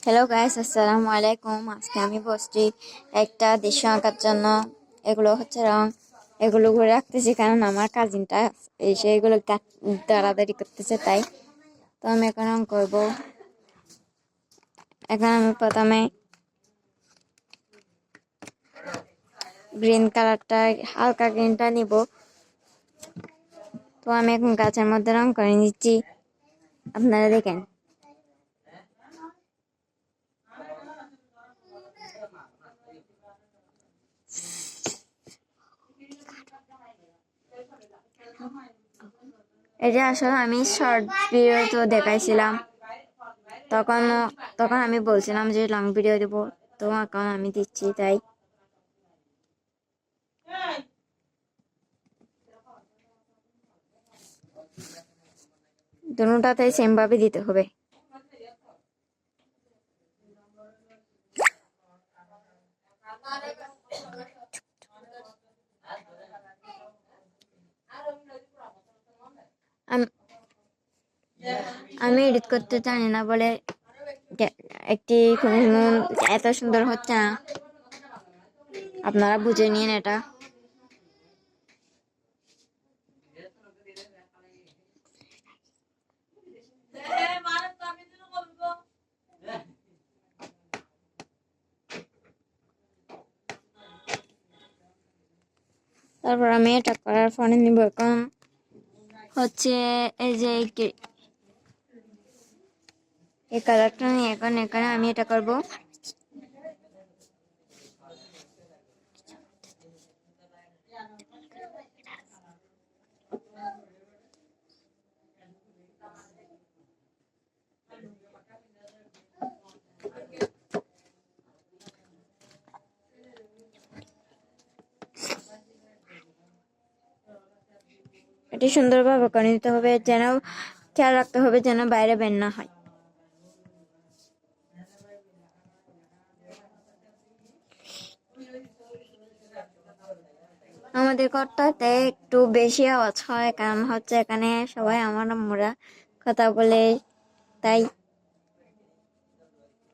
Hello guys, আসসালামু আলাইকুম। আজকে আমি বসছি একটা দৃশ্য আঁকার জন্য। এগুলো হচ্ছে রং, এগুলো ঘুরে রাখতেছি কারণ আমার কাজিনটা এসে এগুলো তাড়াতাড়ি করতেছে, তাই তো আমি এখন রং করবো। এখন আমি প্রথমে গ্রিন কালারটা, হালকা গ্রিনটা নিব। তো আমি এখন গাছের মধ্যে রং করে নিচ্ছি, আপনারা দেখেন। এটা আসলে আমি শর্ট ভিডিও তো দেখাইছিলাম, তখন তখন আমি বলছিলাম যে লং ভিডিও দেবো, তো এখন আমি দিচ্ছি। তাই দুটাতেই সেম ভাবে দিতে হবে। আমি এডিট করতে জানি না বলে একটি এত সুন্দর হচ্ছে না, আপনারা বুঝে নিন এটা। তারপর আমি এটা করার পরে নিব এখন হচ্ছে এই যে এই কালারটা নিয়ে এখন এখানে আমি এটা করব। এটি সুন্দরভাবে করে নিতে হবে, যেন খেয়াল রাখতে হবে যেন বাইরে বের না হয়। আমাদের ঘরটাতে একটু বেশি আওয়াজ হয়, কারণ হচ্ছে এখানে সবাই আমার আম্মুরা কথা বলে, তাই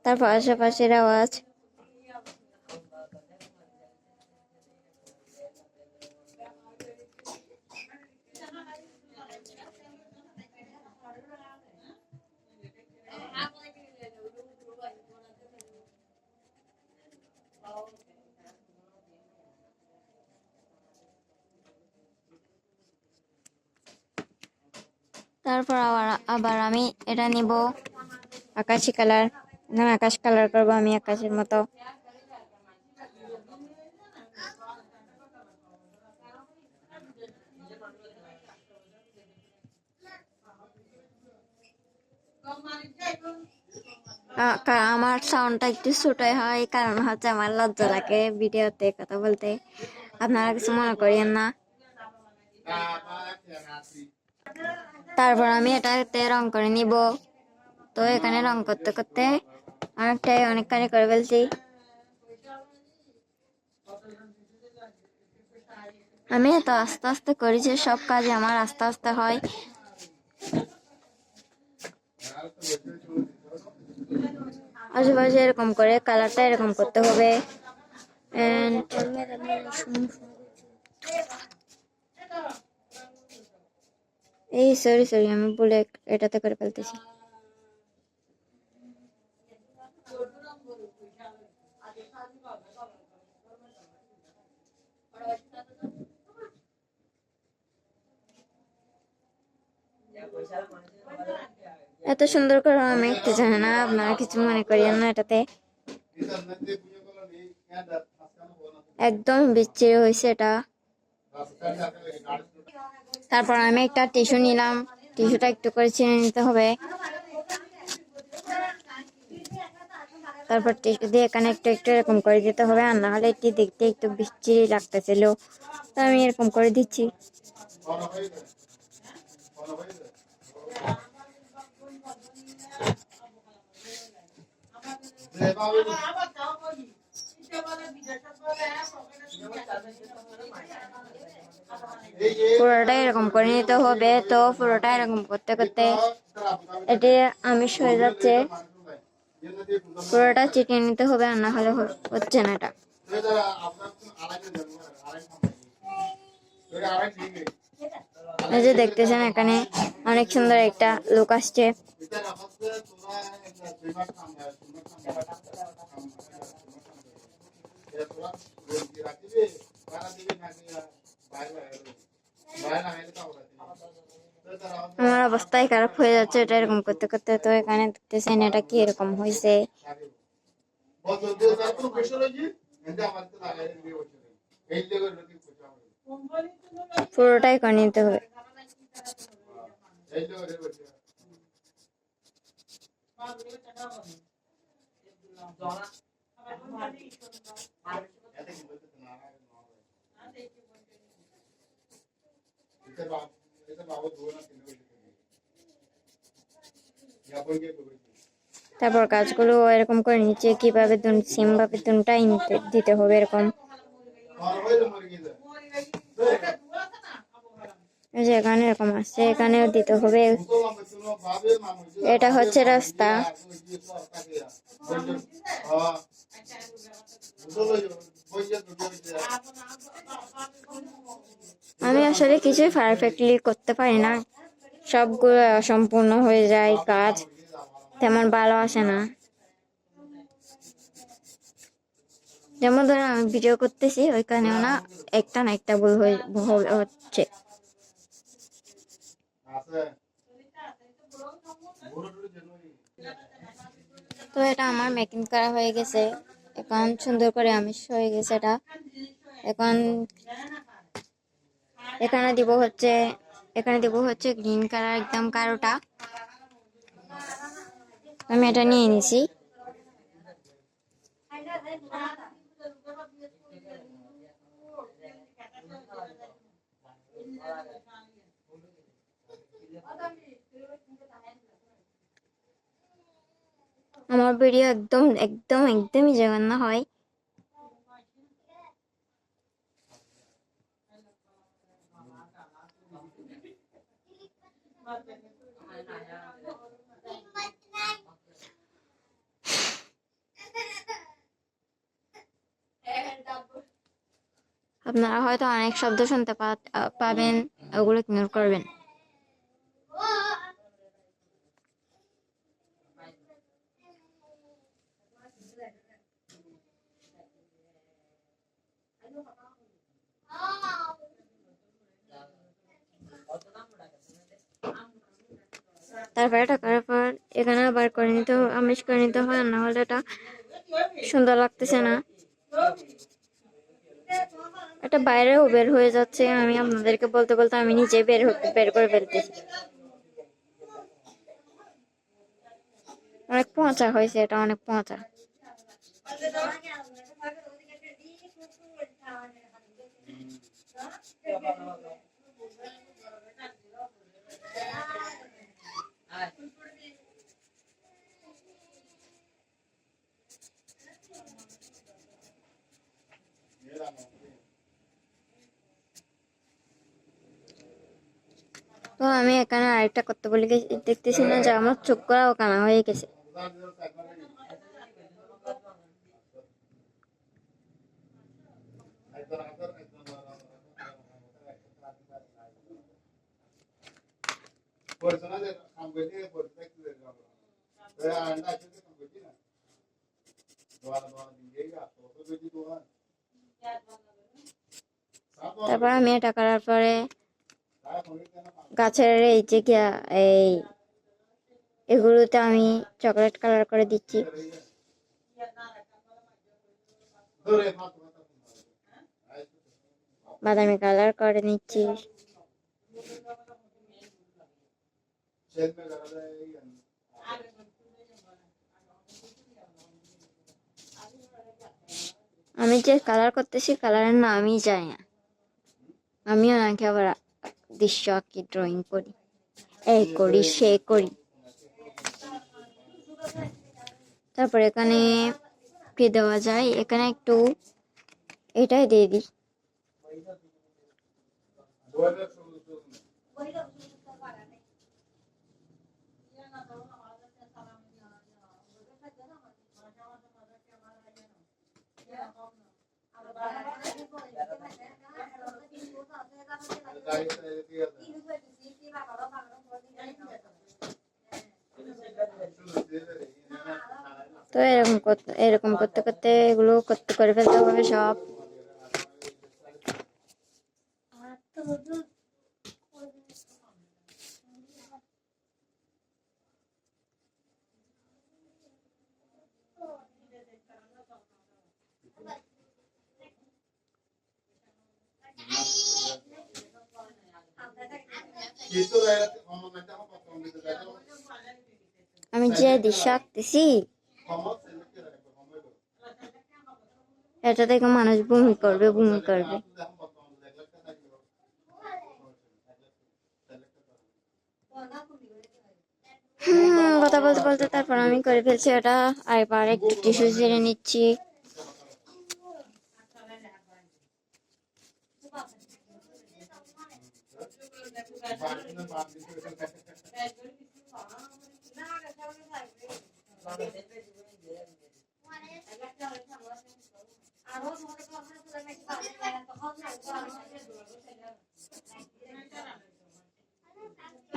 তার পাশের আওয়াজ। তারপর আবার আমি এটা নিব আকাশি কালার। আকাশ কালার করবো আমি আকাশের মতো। আমার সাউন্ডটা একটু ছোটই হয়, কারণ হচ্ছে আমার লজ্জা লাগে ভিডিওতে কথা বলতে, আপনারা কিছু মনে করিয়েন না। তারপর আমি এটাতে রং করে নিব। তো এখানে রং করতে করতে অনেকখানি করে ফেলছি। আমি এত আস্তে আস্তে করি যে সব কাজ আমার আস্তে আস্তে হয়। আশেপাশে এরকম করে কালারটা এরকম করতে হবে। এই সরি আমি বলে এটাতে করে ফেলতেছি। এত সুন্দর করে আমি একটু জানি না, আপনারা কিছু মনে করিয়েন না এটাতে। একদম বিচ্ছিরি হয়েছে এটা। তারপর আমি একটা টিস্যু নিলাম, টিস্যুটা একটু করে ছিঁড়ে নিতে হবে। তারপর টিস্যু দিয়ে এখানে একটু একটু এরকম করে দিতে হবে, আর না হলে এটি দেখতে একটু বিচ্ছিরি লাগতেছিল, তো আমি এরকম করে দিচ্ছি। পুরোটা এরকম করে নিতে হবে। তো পুরোটা এরকম করতে করতে এটি আমিষ হয়ে যাচ্ছে। পুরোটা চিটিয়ে নিতে হবে, আর না হলে হচ্ছে না এটা। এই যে দেখতেছেন এখানে অনেক সুন্দর একটা লুক আসছে। আমার অবস্থাই খারাপ হয়ে যাচ্ছে এটা এরকম করতে করতে। তো এখানে দেখতেছেন এটা কি এরকম হয়েছে। পুরোটাই করে নিতে হবে। তারপর কাজগুলো এরকম করে নিচে কিভাবে সেম ভাবে দুটাই দিতে হবে এরকম। এই যে এখানে এরকম আসছে, এখানেও দিতে হবে। এটা হচ্ছে রাস্তা। আমি আসলে কিছুই পারফেক্টলি করতে পারি না, সবগুলো অসম্পূর্ণ হয়ে যায়, কাজ তেমন ভালো আসে না। যেমন ধরেন আমি ভিডিও করতেছি, ওইখানেও না একটা ভুল হচ্ছে। তো এটা আমার মেকিং করা হয়ে গেছে, এখন সুন্দর করে আমিষ হয়ে গেছে এটা। এখন এখানে দিব হচ্ছে গ্রিন কালার একদম কালোটা। আমি এটা নিয়ে নিছি। আমার ভিডিও একদমই জঘন্য হয়। আপনারা হয়তো অনেক শব্দ শুনতে পাবেন, ওগুলো ইগনোর করবেন। তারপর এটা করার পর এখানে আবার আমিষ করে নিতে হয়, না হলে এটা সুন্দর লাগতেছে না। এটা বাইরেও বের হয়ে যাচ্ছে, আমি আপনাদেরকে বলতে বলতে আমি নিজে বের করে ফেলতেছি। অনেক পচা হয়েছে এটা, অনেক পচা। তো আমি এখানে আরেকটা করতে বলে দেখতেছি না যে আমার চোখ করাও কানা হয়ে গেছে। তারপর আমি এটা করার পরে গাছের এই যে এগুলোতে আমি চকলেট কালার করে দিচ্ছি। বাদামি কালার করে নিচ্ছি। আমি যে কালার করতেছি কালারের নামই জানি না, আমিও নাকি আবার দৃশ্য আঁকি, ড্রয়িং করি, এই করি সে করি। তারপর এখানে কি দেওয়া যায়, এখানে একটু এটাই দিয়ে দিই। তো এরকম করতে করতে এগুলো করতে করে ফেলতে হবে সব। আমি যে দৃশ্য আঁকতেছি এটা দেখে মানুষ বমি করবে। কথা বলতে বলতে তারপর আমি করে ফেলছি এটা। আর এবার একটু টিস্যু ঝেড়ে নিচ্ছি।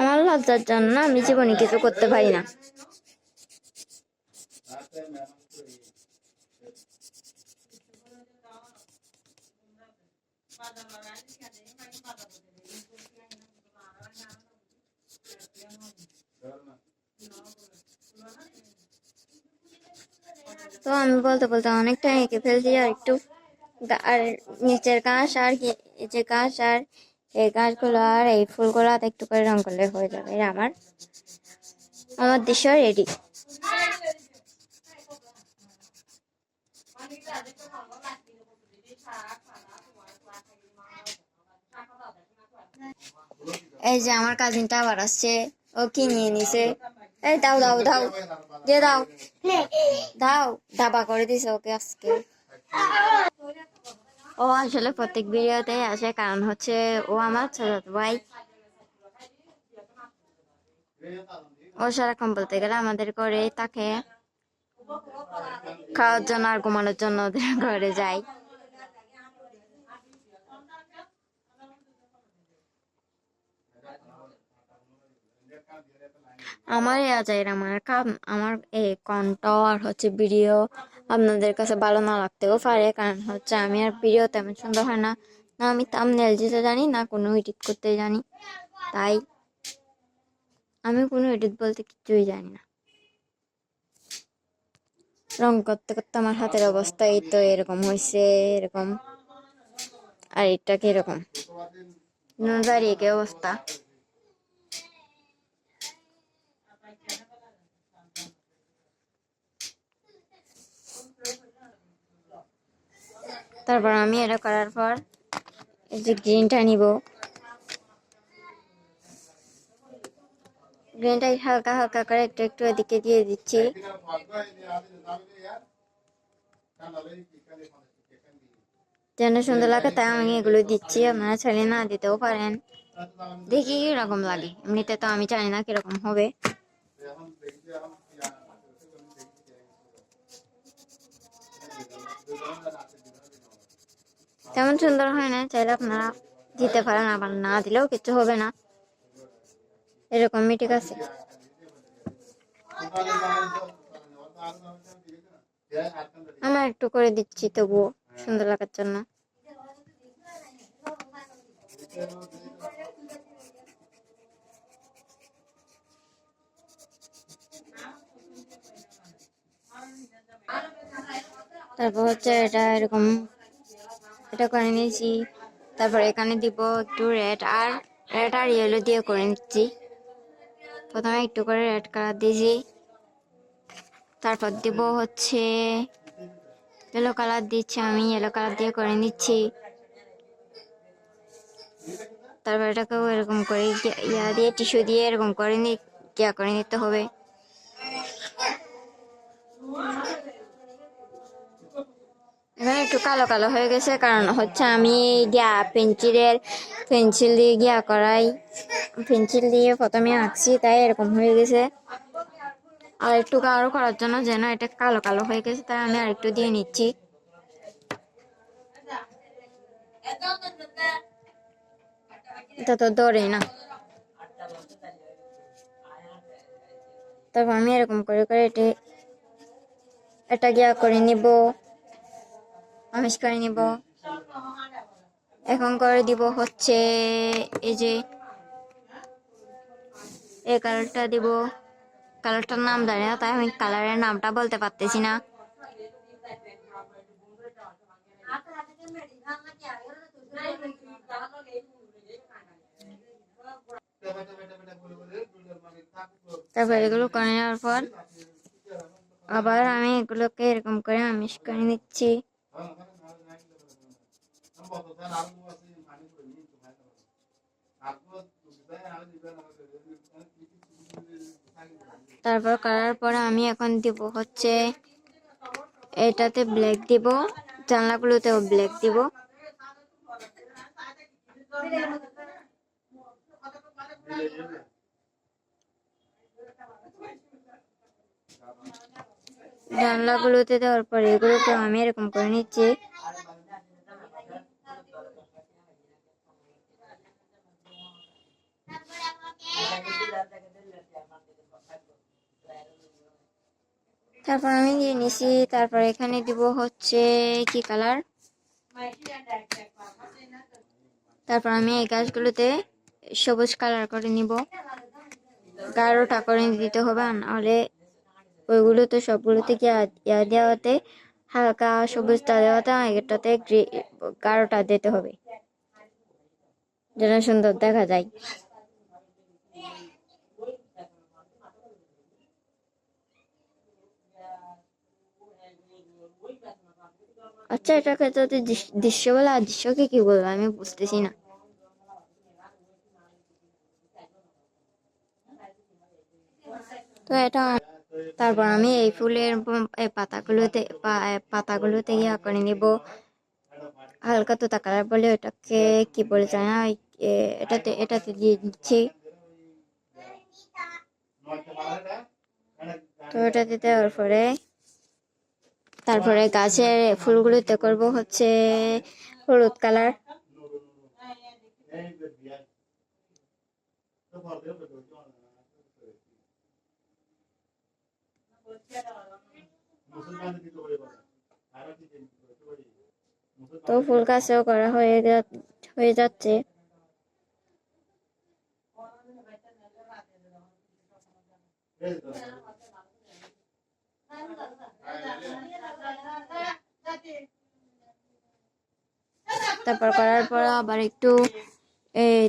আমার লজ্জার জন্য আমি জীবনে কিছু করতে পারি না। তো আমি বলতে বলতে অনেকটা এঁকে ফেলছি। আর একটু আর নিচের ঘাস আর এই যে ঘাস আর এই গাছগুলো আর এই ফুলগুলো একটু করে রং করলে হয়ে যাবে। আমার দৃশ্য রেডি। এই যে আমার কাজিনটা আবার আসছে, ও কি নিয়ে নিছে। এই দাও দাও দাও দিয়ে দাও দাও, দাবা করে দিছে ওকে আজকে। ও আসলে প্রত্যেক ভিডিওতে আসে, কারণ হচ্ছে ও আমার ছোট ভাই। ও সারাক্ষণ বলতে গেলে আমাদের ঘরে তাকে খাওয়ার জন্য আর ঘুমানোর জন্য ওদের ঘরে যাই। আমার আমার এই কণ্ঠ আর হচ্ছে ভিডিও আপনাদের কাছে ভালো না লাগতেও পারে, কারণ হচ্ছে আমি আর ভিডিও তেমন সুন্দর হয় না। না আমি থাম্বনেল দিতে জানি, না কোনো এডিট করতে জানি। তাই আমি কোনো এডিট বলতে কিছুই জানি না। রং করতে করতে আমার হাতের অবস্থা এই তো এরকম হয়েছে, এরকম। আর এটা কিরকম দাঁড়িয়ে কি অবস্থা। তারপর আমি এটা করার পর এই যে গ্রিনটা নিব। গ্রিনটা হালকা হালকা করে একটু একটু এদিকে দিয়ে দিচ্ছি। যেন সুন্দর লাগে তাই আমি এগুলো দিচ্ছি। আপনারা চাইলে না দিতেও পারেন, দেখি কিরকম লাগে। এমনিতে তো আমি জানি না কিরকম হবে। তেমন সুন্দর হয় না, চাইলে আপনারা দিতে পারেন, আবার না দিলেও কিছু হবে না, এরকমই ঠিক আছে। আমি একটু করে দিচ্ছি তবুও সুন্দর লাগার জন্য। তারপর হচ্ছে এটা এরকম এটা করে নিয়েছি। তারপর এখানে দিব একটু রেড আর ইয়েলো দিয়ে করে নিচ্ছি। প্রথমে একটু করে রেড কালার দিয়েছি, তারপর দিব হচ্ছে ইয়েলো কালার দিচ্ছি। আমি ইয়েলো কালার দিয়ে করে নিচ্ছি। তারপর এটাকেও এরকম করে ইয়া দিয়ে টিস্যু দিয়ে এরকম করে করে নিতে হবে। এখানে একটু কালো কালো হয়ে গেছে, কারণ হচ্ছে আমি পেন্সিল দিয়ে পেন্সিল দিয়ে প্রথমে আঁকছি, তাই এরকম হয়ে গেছে। আর একটু গাঢ় করার জন্য যেন এটা কালো কালো হয়ে গেছে, তাই আমি আর একটু দিয়ে নিচ্ছি। এটা তো ধরে না। তারপর আমি এরকম করে করে এটা গিয়া করে নিব, আমিষ করে নিব। এখন করে দিব হচ্ছে এই যে এই কালারটা দিব। কালারটার নাম জানি না, তাই আমি কালারের নামটা বলতে পারতেছি না। তারপর এগুলো করে নেওয়ার পর আবার আমি এগুলোকে এরকম করে আমিষ করে নিচ্ছি। তারপর করার পরে আমি এখন দিব হচ্ছে এটাতে ব্ল্যাক দিব, জানলাগুলোতেও ব্ল্যাক দিব। জানলাগুলোতে দেওয়ার পরে এগুলোকে আমি এরকম করে নিচ্ছি। তারপর আমি দিয়ে নিছি। তারপর এখানে দিব হচ্ছে কি কালার। তারপর আমি এই গাছগুলোতে সবুজ কালার করে নিব, গাঢ়টা করে দিতে হবে, নাহলে ওইগুলো তো সবগুলোতে ইয়া দেওয়াতে হালকা সবুজটা দেওয়াতে এটাতে গাঢ়টা দিতে হবে যেন সুন্দর দেখা যায়। আচ্ছা, এটাকে যদি দৃশ্য বলে আর দৃশ্যকে কি বলবো আমি বুঝতেছি না। তো এটা তারপর আমি এই ফুলের পাতাগুলোতে ইয়া করে নিব, হালকা তোতা কালার বলে ওটাকে কি বলে যায় না, এটাতে দিয়ে দিচ্ছি। তো এটাতে দেওয়ার পরে তারপরে গাছের ফুলগুলোতে করব হচ্ছে হলুদ কালার। তো ফুল গাছেও করা হয়ে যাচ্ছে। তারপর করার পর আবার একটু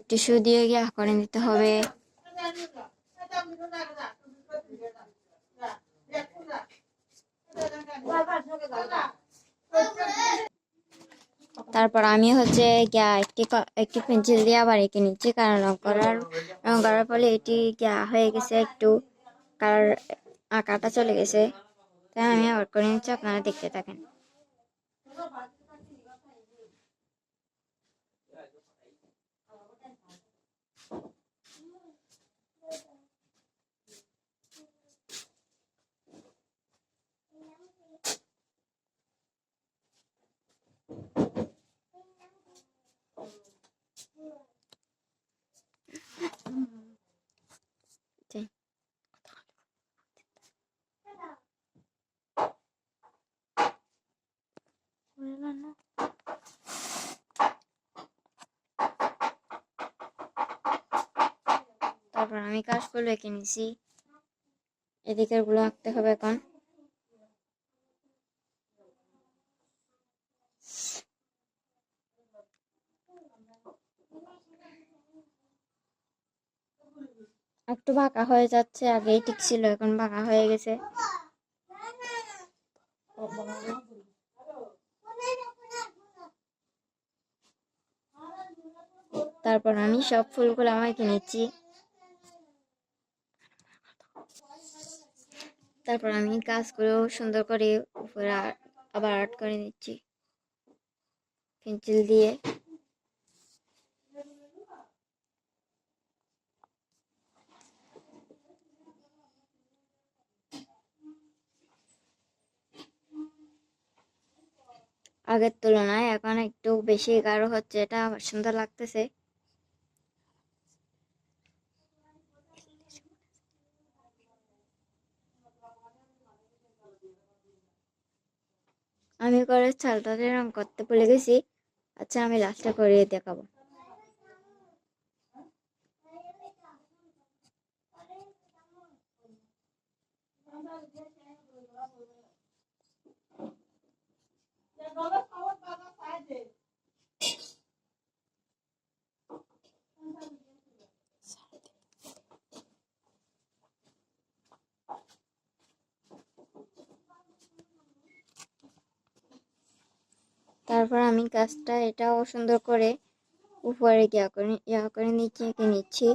টিস্যু দিয়ে গিয়ে করে নিতে হবে। তারপর আমি হচ্ছে একটি পেন্সিল দিয়ে আবার এঁকে নিচ্ছি, কারণ রং করার ফলে এটি হয়ে গেছে, একটু কালার আঁকাটা চলে গেছে, তাই আমি আবার করে নিচ্ছি। আপনারা দেখতে থাকেন। তারপর আমি কাশফুল এঁকে নিছি, এদিকের গুলো আঁকতে হবে এখন। একটু বাঁকা হয়ে যাচ্ছে, আগেই ঠিক ছিল, এখন বাঁকা হয়ে গেছে। তারপর আমি সব ফুলগুলো এঁকে নিচ্ছি। তারপর আমি গাছগুলো সুন্দর করে উপরে আবার আর্ট করে নিচ্ছি পেন্সিল দিয়ে। আগের তুলনায় এখন একটু বেশি গাঢ় হচ্ছে, এটা আবার সুন্দর লাগতেছে। আমি করে চালটাতে রং করতে ভুলে গেছি। আচ্ছা, আমি লাস্টে করিয়ে দেখাবো। তারপর আমি গাছটা এটাও সুন্দর করে উপরে ইয়া করে নিচে এঁকে নিচ্ছি।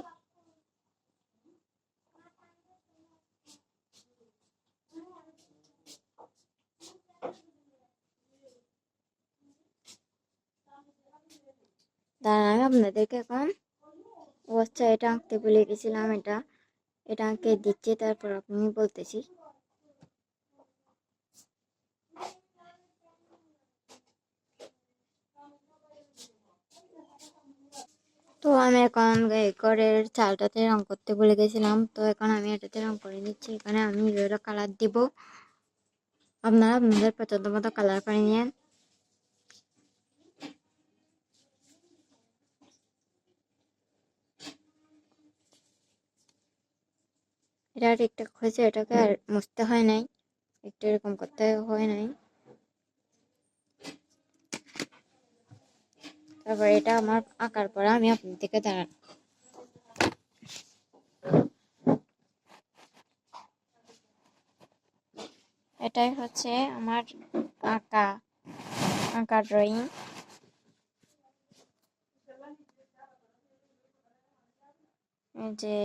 দাঁড়ান, আমি আপনাদেরকে এখন আচ্ছা, এটা আঁকতে ভুলে গেছিলাম, এটা আঁকে দিচ্ছি, তারপর আপনি বলতেছি। তো আমি এখন এই ঘরের চালটাতে রং করতে ভুলে গেছিলাম, তো এখন আমি এটাতে রং করে নিচ্ছি। এখানে আমি বিভিন্ন কালার দিব, আপনারা আপনাদের পছন্দ মতো কালার করে নিন। এটা ঠিকঠাক হয়েছে, এটাকে আর মুছতে হয় নাই, একটু এরকম করতে হয় নাই। তারপর এটা আমার আঁকার পরে আমি আপনাদেরকে দাঁড়ান, এটাই হচ্ছে আমার আঁকা আঁকা ড্রয়িং। এই যে